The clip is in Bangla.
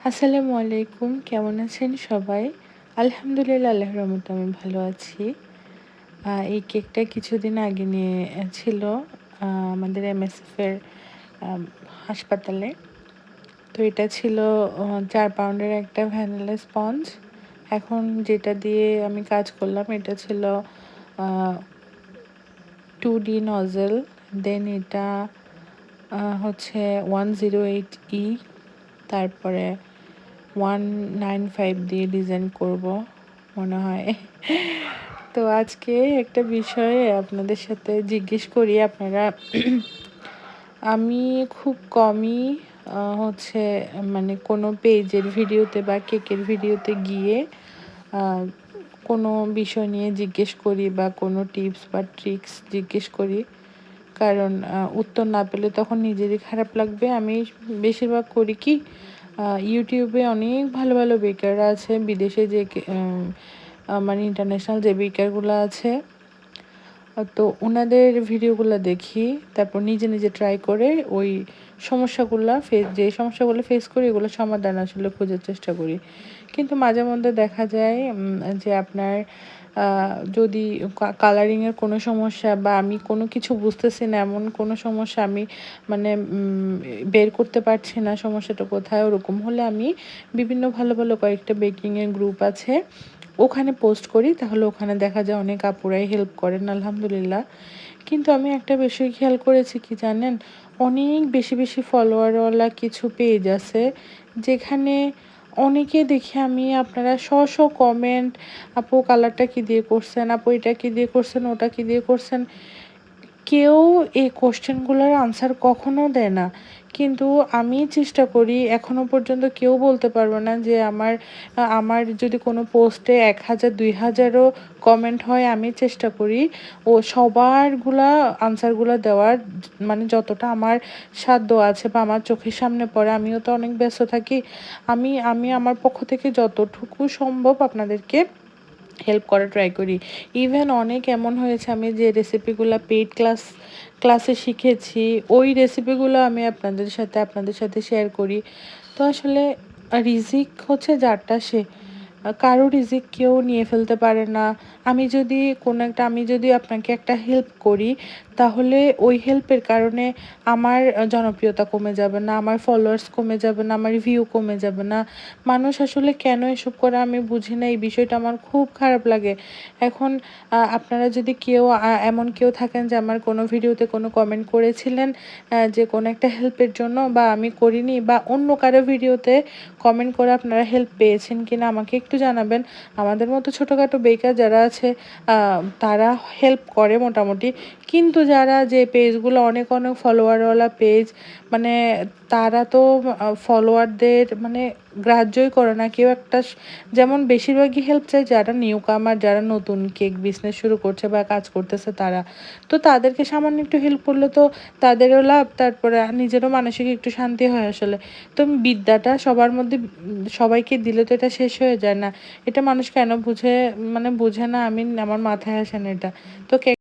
আসসালামু আলাইকুম, কেমন আছেন সবাই? আলহামদুলিল্লাহ, আল্লাহর রহমতে আমি ভালো আছি। এই কেকটা কিছুদিন আগে নিয়ে ছিল আমাদের এমএসএফ এর আম হাসপাতালে। তো এটা ছিল ৪ পাউন্ডের একটা ভ্যানিলা স্পঞ্জ। এখন যেটা দিয়ে আমি কাজ করলাম এটা ছিল আ 2D নজেল। দেন এটা হচ্ছে 108E, তারপরে 195 দিয়ে ডিজাইন করব মনে হয়। তো আজকে একটা বিষয়ে আপনাদের সাথে জিজ্ঞেস করি আপনারা আমি খুব কমই হচ্ছে মানে কোনো পেজের ভিডিওতে বা কেকের ভিডিওতে গিয়ে কোনো বিষয় নিয়ে জিজ্ঞেস করি বা কোনো টিপস বা ট্রিক্স জিজ্ঞেস করি, কারণ উত্তর না পেলে তখন নিজেরই খারাপ লাগবে। আমি বেশিরভাগ করি কি, ইউটিউবে অনেক ভালো ভালো বেকাররা আছে, বিদেশে যে মানে ইন্টারন্যাশনাল যে বেকারগুলো আছে, তো ওনাদের ভিডিওগুলো দেখি, তারপর নিজে নিজে ট্রাই করে ওই যে সমস্যাগুলো ফেস করি এগুলো সমাধান আসলে খোঁজার চেষ্টা করি। কিন্তু মাঝে মধ্যে দেখা যায় যে আপনার যদি কালারিংয়ের কোনো সমস্যা বা আমি কোনো কিছু বুঝতেছি না, এমন কোনো সমস্যা আমি মানে বের করতে পারছি না সমস্যাটা কোথায়, ওরকম হলে আমি বিভিন্ন ভালো ভালো কয়েকটা বেকিংয়ের গ্রুপ আছে, ওখানে পোস্ট করি। তাহলে ওখানে দেখা যায় অনেক আপুরাই হেল্প করেন, আলহামদুলিল্লাহ। কিন্তু আমি একটা বিষয় খেয়াল করেছি কি জানেন, অনেক বেশি বেশি ফলোয়ারওয়ালা কিছু পেজ আছে যেখানে অনেকে দেখি আমি আপনারা কমেন্ট, আপু কালারটা কী দিয়ে করছেন, আপু এটা কী দিয়ে করছেন, ওটা কী দিয়ে করছেন, কেউ এই কোশ্চেনগুলোর আনসার কখনো দেয় না। কিন্তু আমি চেষ্টা করি, এখনো পর্যন্ত কেউ বলতে পারবে না যে আমার যদি কোনো পোস্টে 1000 2000ও কমেন্ট হয়, আমি চেষ্টা করি ও সবারগুলা আনসারগুলো দেওয়ার, মানে যতটা আমার সাধ্য আছে বা আমার চোখের সামনে পড়ে। আমিও তো অনেক ব্যস্ত থাকি। আমি আমার পক্ষ থেকে যতটুকু সম্ভব আপনাদেরকে হেল্প করার ট্রাই করি। ইভেন অনেক এমন হয়েছে আমি যে রেসিপিগুলো পেইড ক্লাসে শিখেছি, ওই রেসিপিগুলো আমি আপনাদের সাথে শেয়ার করি। তো আসলে রিজিক হচ্ছে যারটা সে, কারো রিজিক কেউ নিয়ে ফেলতে পারে না। আমি যদি আপনাকে একটা হেল্প করি, তাহলে ওই হেল্পের কারণে আমার জনপ্রিয়তা কমে যাবে না, আমার ফলোয়ার্স কমে যাবে না, আমার ভিউ কমে যাবে না। মানুষ আসলে কেন এসব করে আমি বুঝি না, এই বিষয়টা আমার খুব খারাপ লাগে। এখন আপনারা যদি এমন কেউ থাকেন যে আমার কোনো ভিডিওতে কোনো কমেন্ট করেছিলেন যে কোনো একটা হেল্পের জন্য, বা আমি করিনি, বা অন্য কারো ভিডিওতে কমেন্ট করে আপনারা হেল্প পেয়েছেন কিনা আমাকে একটু জানাবেন। আমাদের মতো ছোটোখাটো বেকার যারা আছে তারা হেল্প করে মোটামুটি, কিন্তু যে পেজগুলো অনেক অনেক ফলোয়ারওয়ালা পেজ, মানে তারা তো ফলোয়ারদের মানে গ্রাহ্যই করে না। কেউ একটা যেমন বেশিরভাগই হেল্প চায় যারা নিউ কামার, যারা নতুন কেক বিজনেস শুরু করছে বা কাজ করতেছে তারা। তো তাদেরকে সামান্য একটু হেল্প করলে তো তাদেরও লাভ, তারপরে নিজেরও মানসিক একটু শান্তি হয় আসলে। তো বিদ্যাটা সবার মধ্যে সবাইকে দিলে তো এটা শেষ হয়ে যায় না। এটা মানুষ কেন বুঝে না, আমার মাথায় আসে না এটা। তো